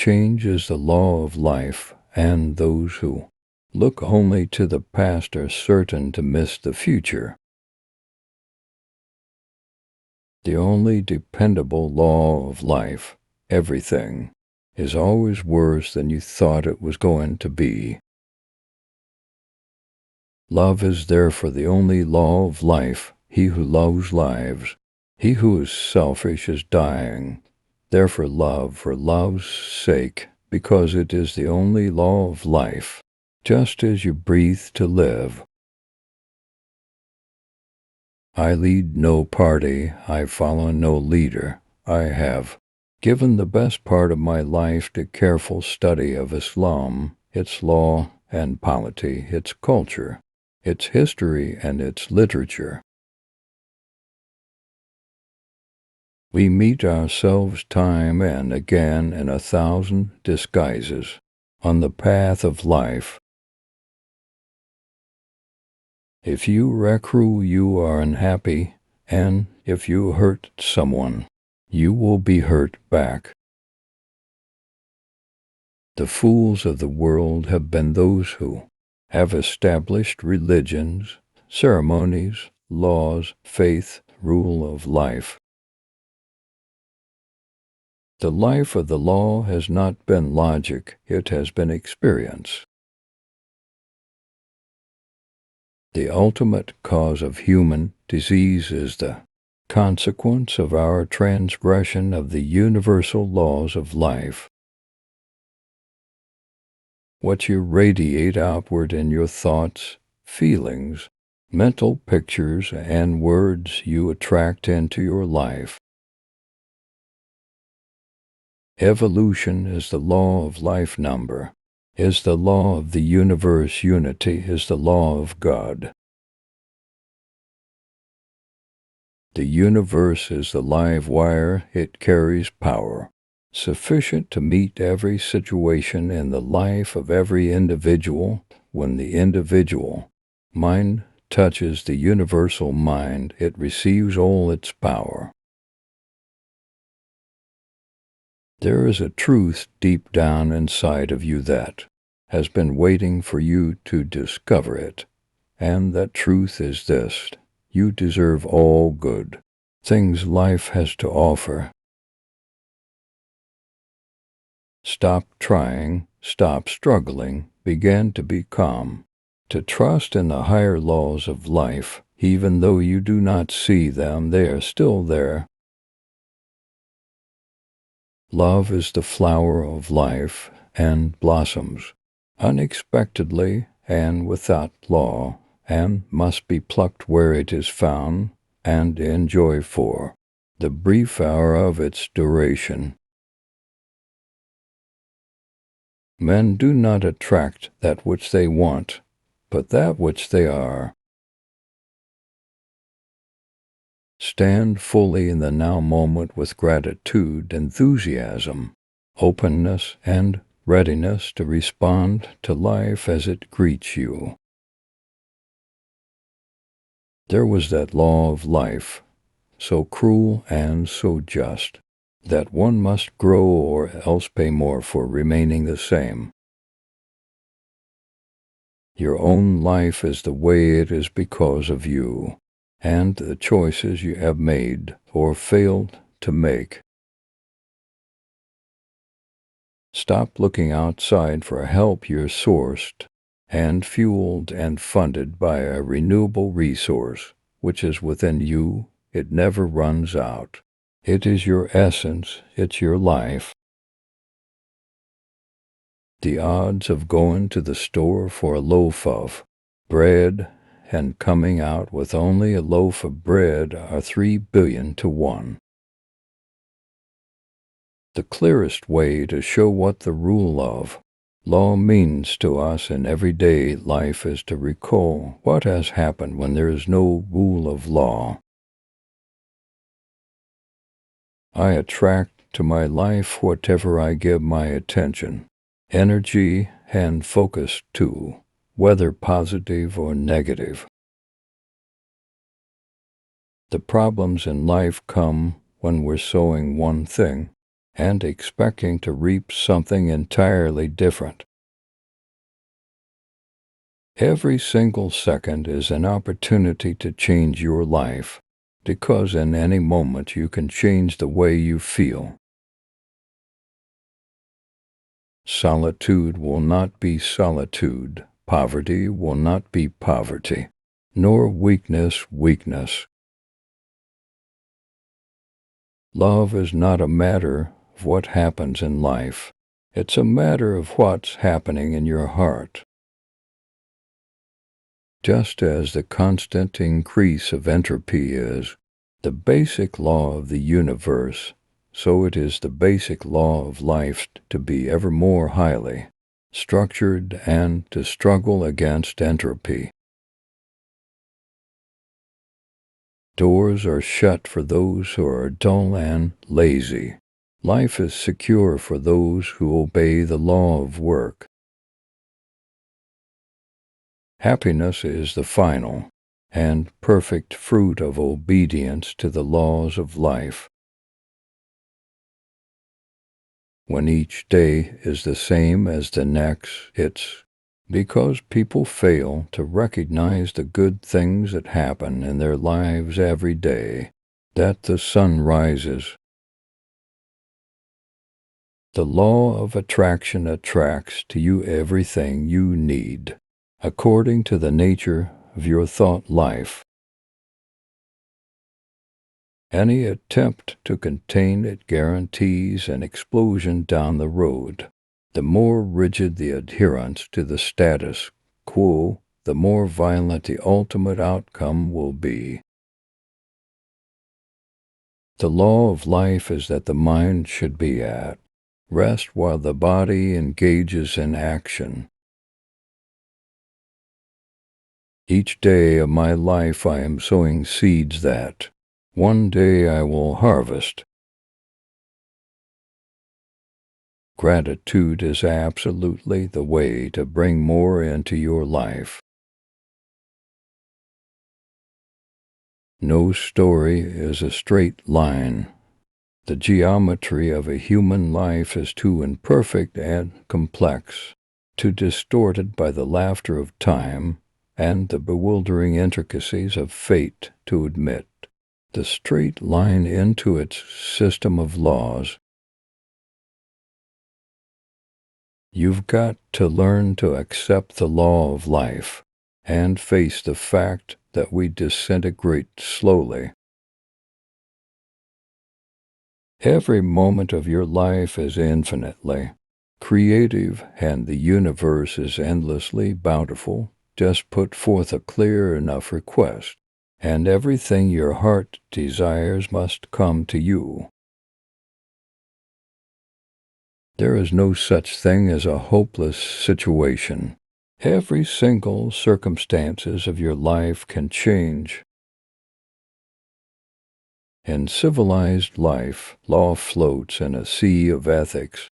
change is the law of life, and those who look only to the past are certain to miss the future. The only dependable law of life, everything, is always worse than you thought it was going to be. Love is therefore the only law of life. He who loves lives. He who is selfish is dying. Therefore love for love's sake, because it is the only law of life, just as you breathe to live. I lead no party, I follow no leader. I have given the best part of my life to careful study of Islam, its law and polity, its culture, its history, and its literature. We meet ourselves time and again in 1,000 disguises on the path of life. If you recruit, you are unhappy, and if you hurt someone, you will be hurt back. The fools of the world have been those who have established religions, ceremonies, laws, faith, rule of life. The life of the law has not been logic, it has been experience. The ultimate cause of human disease is the consequence of our transgression of the universal laws of life. What you radiate outward in your thoughts, feelings, mental pictures, and words you attract into your life. Evolution is the law of life number, is the law of the universe. Unity is the law of God. The universe is the live wire, it carries power, sufficient to meet every situation in the life of every individual. When the individual mind touches the universal mind, it receives all its power. There is a truth deep down inside of you that has been waiting for you to discover it, and that truth is this: you deserve all good things life has to offer. Stop trying, stop struggling, begin to be calm, to trust in the higher laws of life. Even though you do not see them, they are still there. Love is the flower of life and blossoms unexpectedly and without law, and must be plucked where it is found and enjoyed for the brief hour of its duration. Men do not attract that which they want, but that which they are. Stand fully in the now moment with gratitude, enthusiasm, openness, and readiness to respond to life as it greets you. There was that law of life, so cruel and so just, that one must grow or else pay more for remaining the same. Your own life is the way it is because of you, and the choices you have made or failed to make. Stop looking outside for help. You're sourced and fueled and funded by a renewable resource, which is within you. It never runs out. It is your essence, it's your life. The odds of going to the store for a loaf of bread and coming out with only a loaf of bread are 3 billion to 1. The clearest way to show what the rule of law means to us in everyday life is to recall what has happened when there is no rule of law. I attract to my life whatever I give my attention, energy, and focus to, whether positive or negative. The problems in life come when we're sowing one thing and expecting to reap something entirely different. Every single second is an opportunity to change your life, because in any moment you can change the way you feel. Solitude will not be solitude. Poverty will not be poverty, nor weakness weakness. Love is not a matter of what happens in life. It's a matter of what's happening in your heart. Just as the constant increase of entropy is the basic law of the universe, so it is the basic law of life to be ever more highly structured and to struggle against entropy. Doors are shut for those who are dull and lazy. Life is secure for those who obey the law of work. Happiness is the final and perfect fruit of obedience to the laws of life. When each day is the same as the next, it's because people fail to recognize the good things that happen in their lives every day that the sun rises. The law of attraction attracts to you everything you need, according to the nature of your thought life. Any attempt to contain it guarantees an explosion down the road. The more rigid the adherence to the status quo, the more violent the ultimate outcome will be. The law of life is that the mind should be at rest while the body engages in action. Each day of my life I am sowing seeds that one day I will harvest. Gratitude is absolutely the way to bring more into your life. No story is a straight line. The geometry of a human life is too imperfect and complex, too distorted by the laughter of time and the bewildering intricacies of fate to admit the straight line into its system of laws. You've got to learn to accept the law of life and face the fact that we disintegrate slowly. Every moment of your life is infinitely creative, and the universe is endlessly bountiful. Just put forth a clear enough request, and everything your heart desires must come to you. There is no such thing as a hopeless situation. Every single circumstances of your life can change. In civilized life, law floats in a sea of ethics.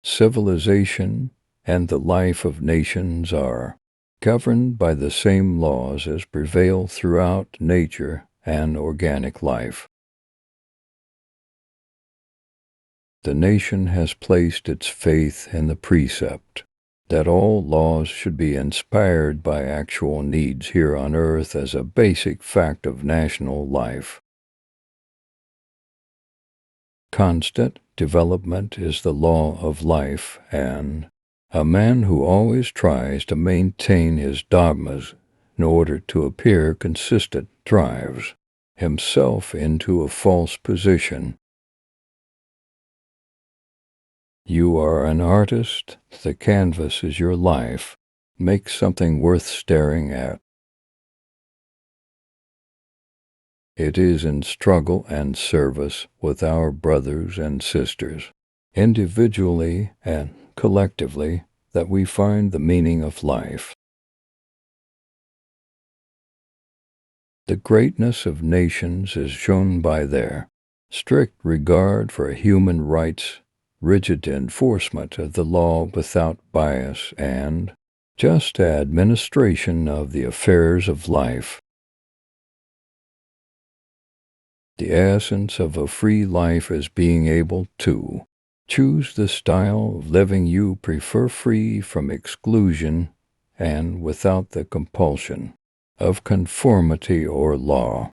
Civilization and the life of nations are governed by the same laws as prevail throughout nature and organic life. The nation has placed its faith in the precept that all laws should be inspired by actual needs here on earth as a basic fact of national life. Constant development is the law of life, and a man who always tries to maintain his dogmas in order to appear consistent drives himself into a false position. You are an artist. The canvas is your life. Make something worth staring at. It is in struggle and service with our brothers and sisters, individually and collectively, that we find the meaning of life. The greatness of nations is shown by their strict regard for human rights, rigid enforcement of the law without bias, and just administration of the affairs of life. The essence of a free life is being able to choose the style of living you prefer, free from exclusion and without the compulsion of conformity or law.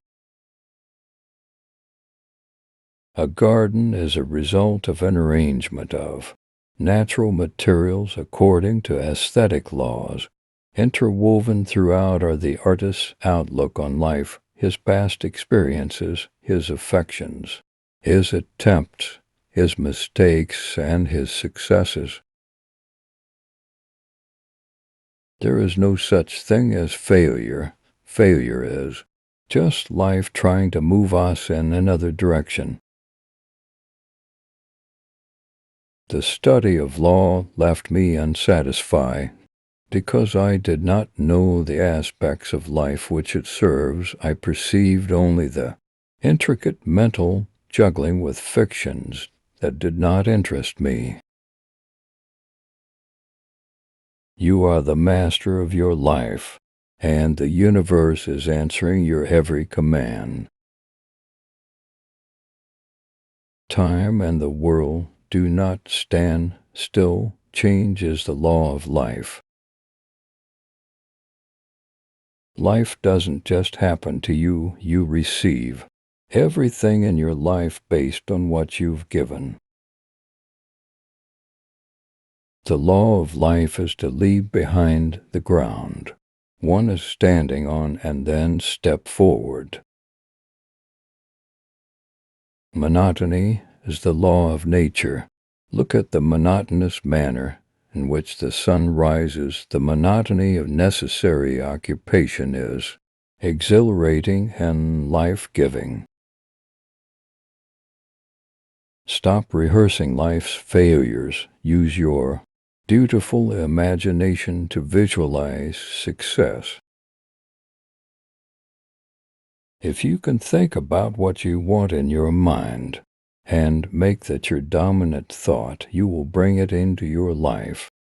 A garden is a result of an arrangement of natural materials according to aesthetic laws. Interwoven throughout are the artist's outlook on life, his past experiences, his affections, his attempts, his mistakes, and his successes. There is no such thing as failure. Failure is just life trying to move us in another direction. The study of law left me unsatisfied. Because I did not know the aspects of life which it serves, I perceived only the intricate mental juggling with fictions that did not interest me. You are the master of your life, and the universe is answering your every command. Time and the world do not stand still. Change is the law of life. Life doesn't just happen to you, you receive everything in your life based on what you've given. The law of life is to leave behind the ground one is standing on and then step forward. Monotony is the law of nature. Look at the monotonous manner in which the sun rises. The monotony of necessary occupation is exhilarating and life-giving. Stop rehearsing life's failures. Use your dutiful imagination to visualize success. If you can think about what you want in your mind and make that your dominant thought, you will bring it into your life.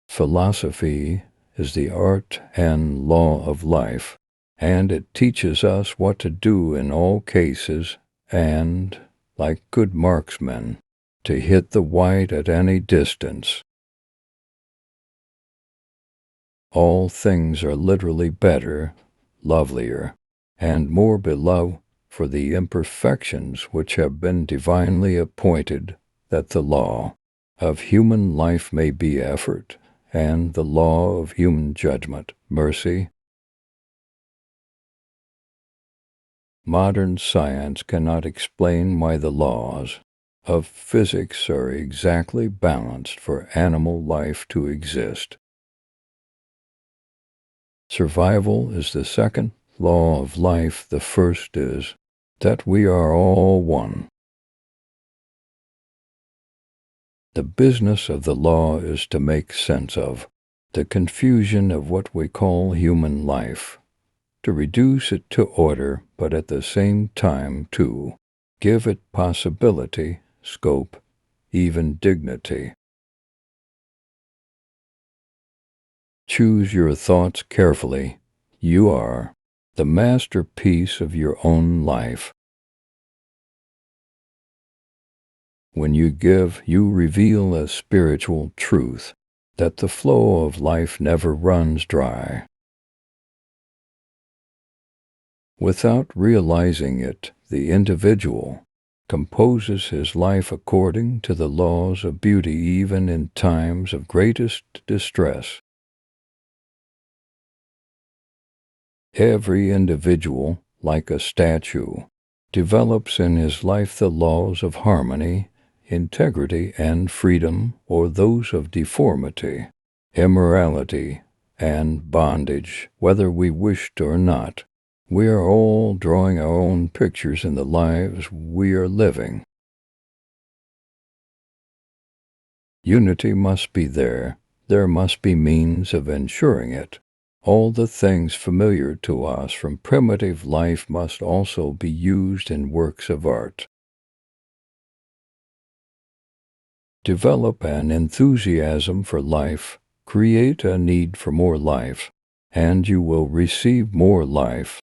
Philosophy is the art and law of life, and it teaches us what to do in all cases and, like good marksmen, to hit the white at any distance. All things are literally better, lovelier, and more beloved for the imperfections which have been divinely appointed, that the law of human life may be effort, and the law of human judgment, mercy. Modern science cannot explain why the laws of physics are exactly balanced for animal life to exist. Survival is the second law of life. The first is that we are all one. The business of the law is to make sense of the confusion of what we call human life, to reduce it to order, but at the same time to give it possibility, scope, even dignity. Choose your thoughts carefully. You are the masterpiece of your own life. When you give, you reveal a spiritual truth, that the flow of life never runs dry. Without realizing it, the individual composes his life according to the laws of beauty, even in times of greatest distress. Every individual, like a statue, develops in his life the laws of harmony, integrity, and freedom, or those of deformity, immorality, and bondage, whether we wished or not. We are all drawing our own pictures in the lives we are living. Unity must be there. There must be means of ensuring it. All the things familiar to us from primitive life must also be used in works of art. Develop an enthusiasm for life, create a need for more life, and you will receive more life.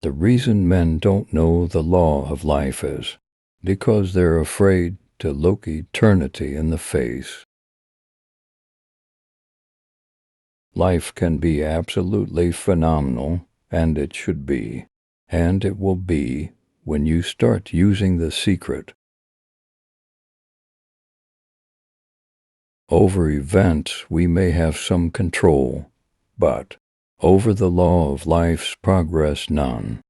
The reason men don't know the law of life is because they're afraid to look eternity in the face. Life can be absolutely phenomenal, and it should be, and it will be when you start using the secret. Over events we may have some control, but over the law of life's progress none.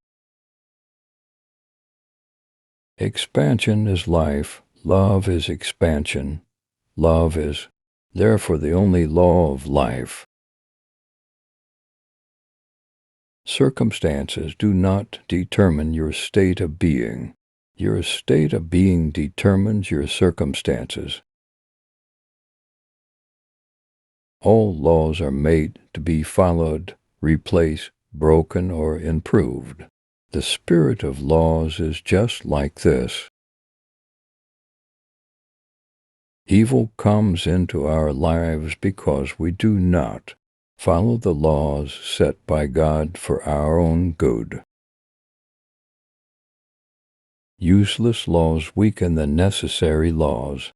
Expansion is life, love is expansion, love is therefore the only law of life. Circumstances do not determine your state of being. Your state of being determines your circumstances. All laws are made to be followed, replaced, broken, or improved. The spirit of laws is just like this. Evil comes into our lives because we do not follow the laws set by God for our own good. Useless laws weaken the necessary laws.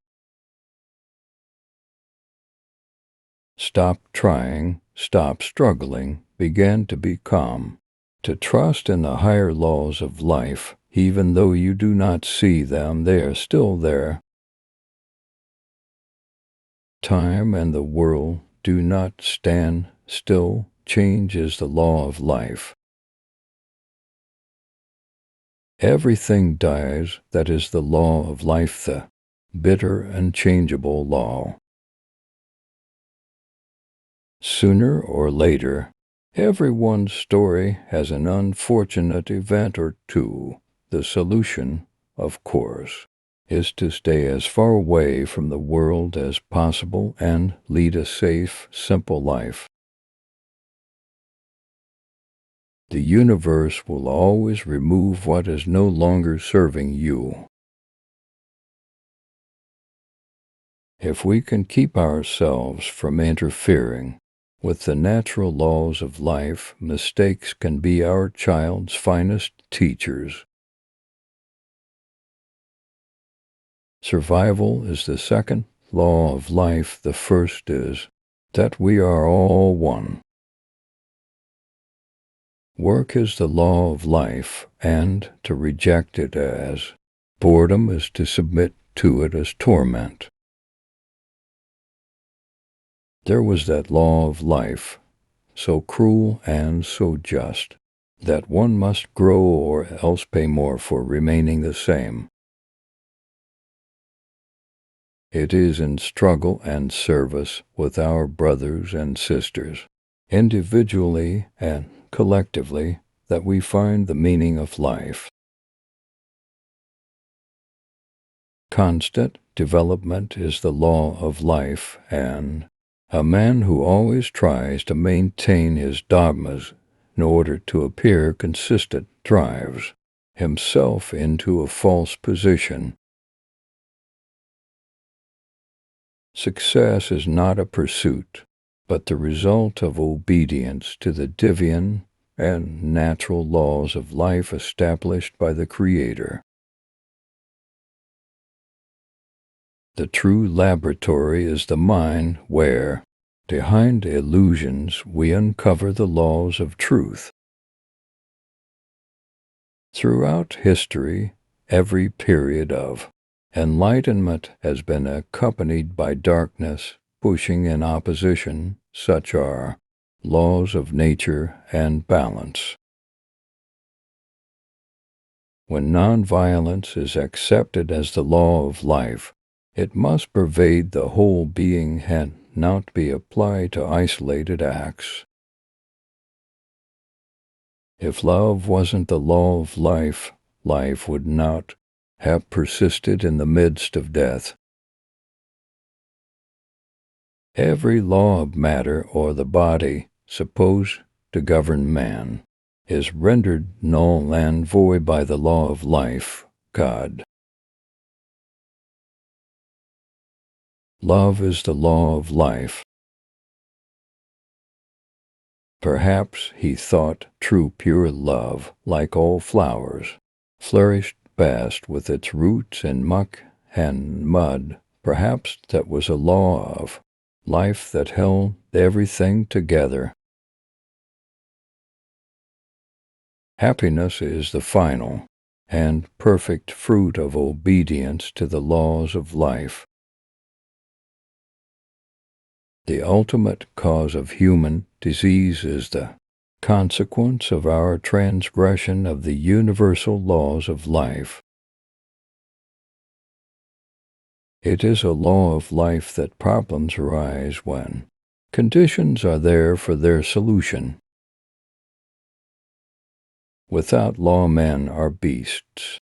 Stop trying, stop struggling, begin to be calm. To trust in the higher laws of life, even though you do not see them, they are still there. Time and the world do not stand still. Change is the law of life. Everything dies, that is the law of life, the bitter and changeable law. Sooner or later, everyone's story has an unfortunate event or two. The solution, of course, is to stay as far away from the world as possible and lead a safe, simple life. The universe will always remove what is no longer serving you. If we can keep ourselves from interfering with the natural laws of life, mistakes can be our child's finest teachers. Survival is the second law of life. The first is that we are all one. Work is the law of life, and to reject it as boredom is to submit to it as torment. There was that law of life, so cruel and so just, that one must grow or else pay more for remaining the same. It is in struggle and service with our brothers and sisters, individually and collectively, that we find the meaning of life. Constant development is the law of life, and a man who always tries to maintain his dogmas in order to appear consistent drives himself into a false position. Success is not a pursuit, but the result of obedience to the divine and natural laws of life established by the Creator. The true laboratory is the mind where, behind illusions, we uncover the laws of truth. Throughout history, every period of enlightenment has been accompanied by darkness, pushing in opposition. Such are laws of nature and balance. When nonviolence is accepted as the law of life, it must pervade the whole being and not be applied to isolated acts. If love wasn't the law of life, life would not have persisted in the midst of death. Every law of matter or the body supposed to govern man is rendered null and void by the law of life, God. Love is the law of life. Perhaps he thought true pure love, like all flowers, flourished best with its roots in muck and mud. Perhaps that was a law of life that held everything together. Happiness is the final and perfect fruit of obedience to the laws of life. The ultimate cause of human disease is the consequence of our transgression of the universal laws of life. It is a law of life that problems arise when conditions are there for their solution. Without law, men are beasts.